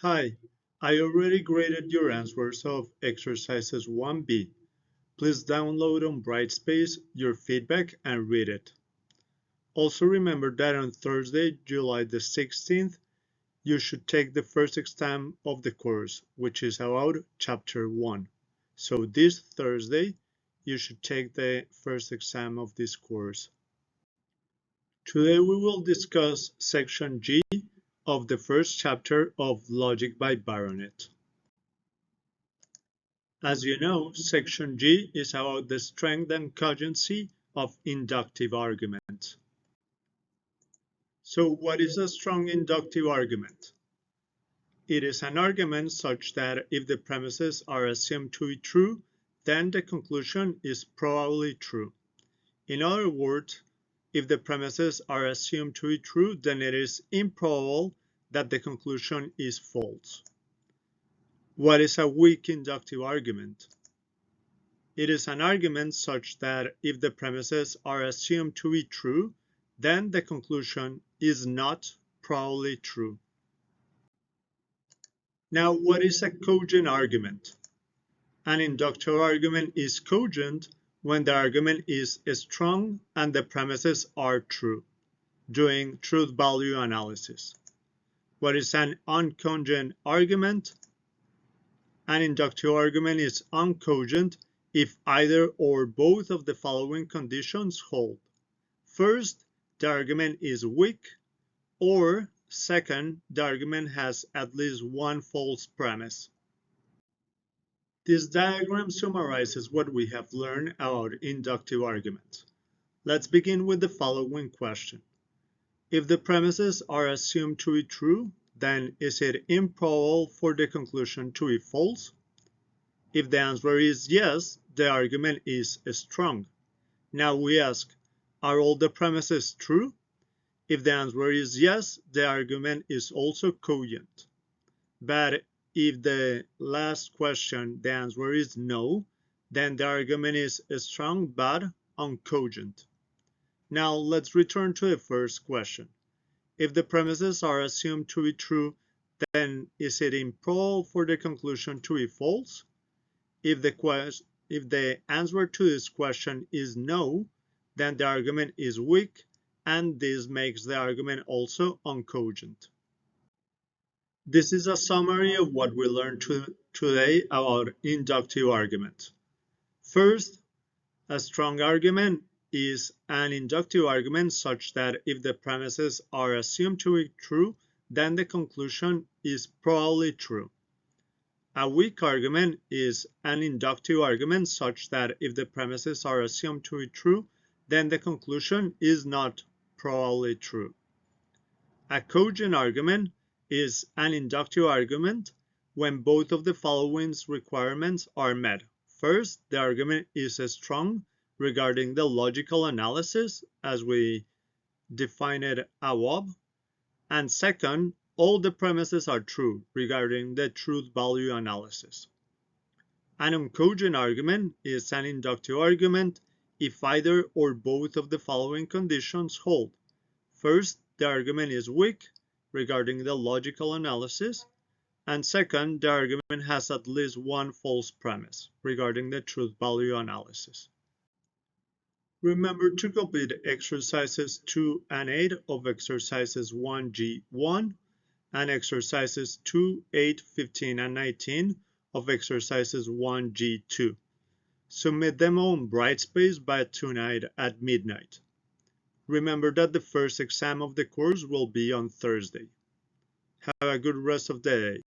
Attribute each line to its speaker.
Speaker 1: Hi, I already graded your answers of exercises 1B. Please download on Brightspace your feedback and read it. Also remember that on Thursday, July the 16th, you should take the first exam of the course, which is about Chapter 1. So this Thursday, you should take the first exam of this course. Today we will discuss Section G of the first chapter of Logic by Baronett. As you know, Section G is about the strength and cogency of inductive arguments. So what is a strong inductive argument? It is an argument such that if the premises are assumed to be true, then the conclusion is probably true. In other words, if the premises are assumed to be true, then it is improbable that the conclusion is false. What is a weak inductive argument? It is an argument such that if the premises are assumed to be true, then the conclusion is not probably true. Now, what is a cogent argument? An inductive argument is cogent when the argument is strong and the premises are true, doing truth-value analysis. What is an uncogent argument? An inductive argument is uncogent if either or both of the following conditions hold. First, the argument is weak, or second, the argument has at least one false premise. This diagram summarizes what we have learned about inductive arguments. Let's begin with the following question. If the premises are assumed to be true, then is it improbable for the conclusion to be false? If the answer is yes, the argument is strong. Now we ask, are all the premises true? If the answer is yes, the argument is also cogent. But if the last question, the answer is no, then the argument is strong but uncogent. Now let's return to the first question. If the premises are assumed to be true, then is it improbable for the conclusion to be false? If the answer to this question is no, then the argument is weak, and this makes the argument also uncogent. This is a summary of what we learned today about inductive argument. First, a strong argument is an inductive argument such that if the premises are assumed to be true, then the conclusion is probably true. A weak argument is an inductive argument such that if the premises are assumed to be true, then the conclusion is not probably true. A cogent argument is an inductive argument when both of the following requirements are met. First, the argument is strong regarding the logical analysis as we defined it above. And second, all the premises are true regarding the truth-value analysis. An uncogent argument is an inductive argument if either or both of the following conditions hold. First, the argument is weak regarding the logical analysis, and second, the argument has at least one false premise regarding the truth-value analysis. Remember to complete exercises 2 and 8 of exercises 1G1 and exercises 2, 8, 15, and 19 of exercises 1G2. Submit them on Brightspace by tonight at midnight. Remember that the first exam of the course will be on Thursday. Have a good rest of the day.